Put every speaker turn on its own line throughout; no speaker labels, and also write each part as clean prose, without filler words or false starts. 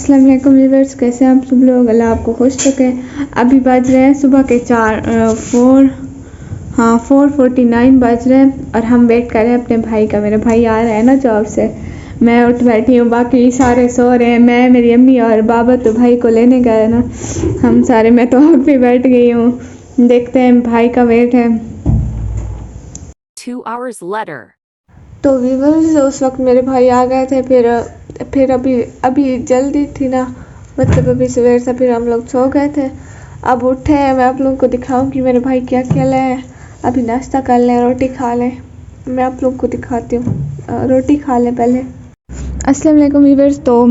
अस्सलाम वालेकुम व्यूअर्स, कैसे हैं आप सब लोग। अल्लाह आपको खुश रखे। अभी बज रहे हैं सुबह के 4:49 बज रहे हैं और हम वेट कर रहे हैं अपने भाई का। मेरा भाई आ रहा है ना जॉब से। मैं उठ बैठी हूँ, बाकी सारे सो रहे हैं। मैं, मेरी अम्मी और बाबा तो भाई को लेने गए ना, हम सारे। मैं तो आग पे बैठ गई हूँ। देखते हैं, भाई का वेट है।
2 hours later.
तो व्यूअर्स उस वक्त मेरे भाई आ गए थे। फिर अभी जल्दी थी ना, मतलब अभी सवेर से फिर हम लोग सो गए थे। अब उठे हैं, मैं आप लोगों को दिखाऊं कि मेरे भाई क्या क्या लाए हैं। अभी नाश्ता कर लें, रोटी खा लें। मैं आप लोगों को दिखाती हूँ, रोटी खा लें पहले। अस्सलाम वालेकुम व्यूअर्स। तो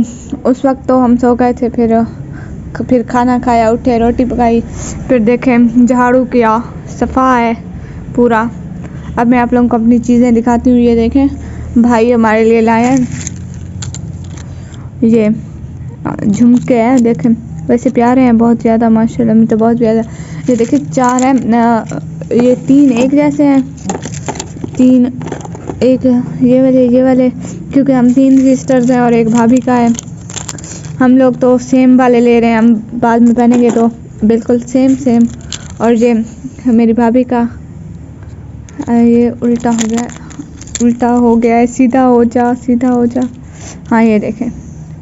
उस वक्त तो हम सो गए थे। फिर खाना खाया, उठे, रोटी पकाई, फिर देखें झाड़ू किया, सफ़ा है पूरा। अब मैं आप लोगों को अपनी चीज़ें दिखाती हूँ। ये देखें, भाई हमारे लिए लाए हैं ये झुमके हैं। देखें, वैसे प्यारे हैं बहुत ज़्यादा, माशाल्लाह में तो बहुत ज़्यादा। ये देखें 4 हैं, ये 3 एक जैसे हैं, 3 एक ये वाले क्योंकि हम 3 सिस्टर्स हैं और एक भाभी का है। हम लोग तो सेम वाले ले रहे हैं, हम बाद में पहनेंगे तो बिल्कुल सेम। और ये मेरी भाभी का, ये उल्टा हो गया है। सीधा हो जा। हाँ, ये देखें,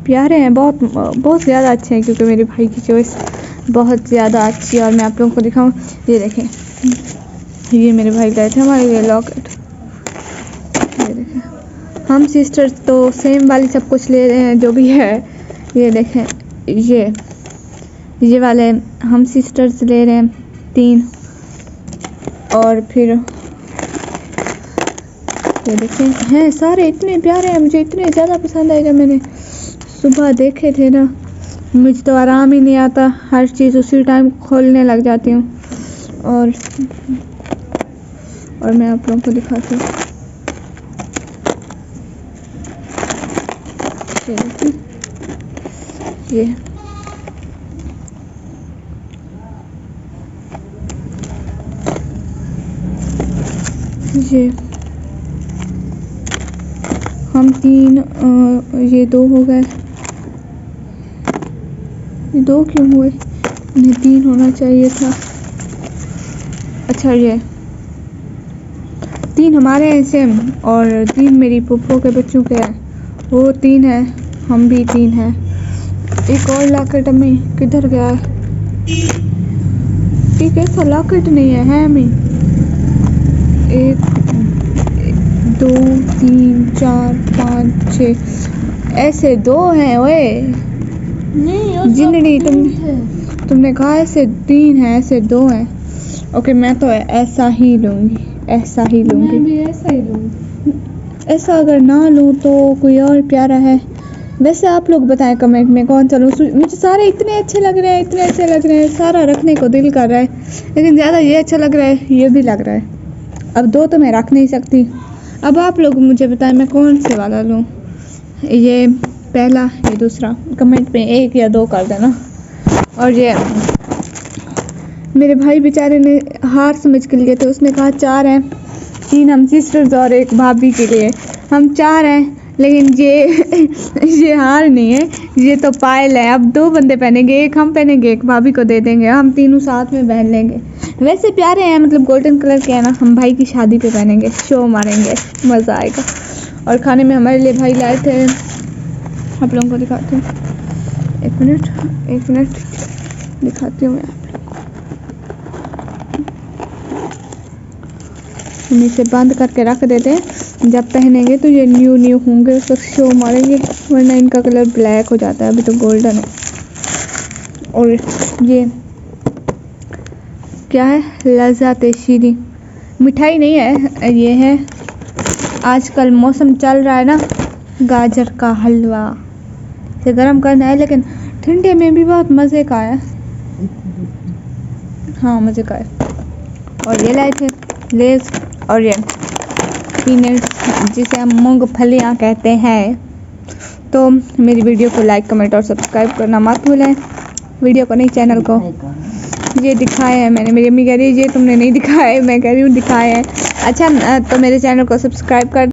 प्यारे हैं, बहुत ज़्यादा अच्छे हैं क्योंकि मेरे भाई की चॉइस बहुत ज़्यादा अच्छी है। और मैं आप लोगों को दिखाऊं, ये देखें, ये मेरे भाई गए थे हमारे लिए लॉकेट। ये देखें, हम सिस्टर्स तो सेम वाली सब कुछ ले रहे हैं जो भी है। ये देखें, ये वाले हम सिस्टर्स ले रहे हैं 3। और फिर ये देखें, हैं सारे इतने प्यारे हैं, मुझे इतने ज़्यादा पसंद आए। जब मैंने सुबह देखे थे ना, मुझे तो आराम ही नहीं आता, हर चीज़ उसी टाइम खोलने लग जाती हूँ। और मैं आप लोगों को दिखाती हूँ, ये देखें, ये हम 3, ये 2 हो गए। ये 2 क्यों हुए, इन्हें 3 होना चाहिए था। अच्छा, ये 3 हमारे हैं सेम, और 3 मेरी फूफो के बच्चों के हैं, वो 3 है, हम भी 3 हैं। एक और लॉकेट अम्मी किधर गया है? एक ऐसा लॉकेट नहीं है अम्मी। 1 2 3 4 5 6 ऐसे 2 हैं। ओए नहीं, जिंदड़ी तुमने कहा ऐसे 3 हैं, ऐसे 2 हैं। ओके, मैं तो ऐसा ही लूँगी। मैं भी ऐसा ही लूँगी। ऐसा अगर ना लूँ तो कोई और प्यारा है। वैसे आप लोग बताएं कमेंट में कौन सा लूँ। मुझे सारे इतने अच्छे लग रहे हैं, सारा रखने को दिल कर रहा है, लेकिन ज़्यादा ये अच्छा लग रहा है, ये भी लग रहा है। अब 2 तो मैं रख नहीं सकती। अब आप लोग मुझे बताएं मैं कौन से वाला लूँ, ये पहला, ये दूसरा। कमेंट में 1 या 2 कर देना। और ये मेरे भाई बेचारे ने हार समझ के लिए थे, उसने कहा 4 हैं, 3 हम सिस्टर्स और 1 भाभी के लिए। हम 4 हैं, लेकिन ये हार नहीं है, ये तो पायल है। अब 2 बंदे पहनेंगे, 1 हम पहनेंगे, 1 भाभी को दे देंगे, हम तीनों साथ में पहन लेंगे। वैसे प्यारे हैं, मतलब गोल्डन कलर के है ना, हम भाई की शादी पे पहनेंगे, शो मारेंगे, मज़ा आएगा। और खाने में हमारे लिए भाई लाए थे, आप लोगों को दिखाती हूँ। एक मिनट दिखाती हूँ मैं आप लोगों को। हम इसे बंद करके रख देते हैं, जब पहनेंगे तो ये न्यू होंगे, उस वक्त शो मारेंगे, वरना इनका कलर ब्लैक हो जाता है। अभी तो गोल्डन है। और ये क्या है, लज़्ज़त शीरी, मिठाई नहीं है, ये है आजकल मौसम चल रहा है ना, गाजर का हलवा। इसे गर्म करना है, लेकिन ठंडे में भी बहुत मज़े का है। हाँ, मज़े का है। और ये लाए थे लेज़, और ये पीनट्स, जिसे हम मूंगफलियाँ कहते हैं। तो मेरी वीडियो को लाइक, कमेंट और सब्सक्राइब करना मत भूलें। वीडियो को नहीं, चैनल को। ये दिखाए हैं मैंने, मेरी अम्मी कह रही है ये तुमने नहीं दिखाए, मैं कह रही हूँ दिखाए हैं। अच्छा, तो मेरे चैनल को सब्सक्राइब कर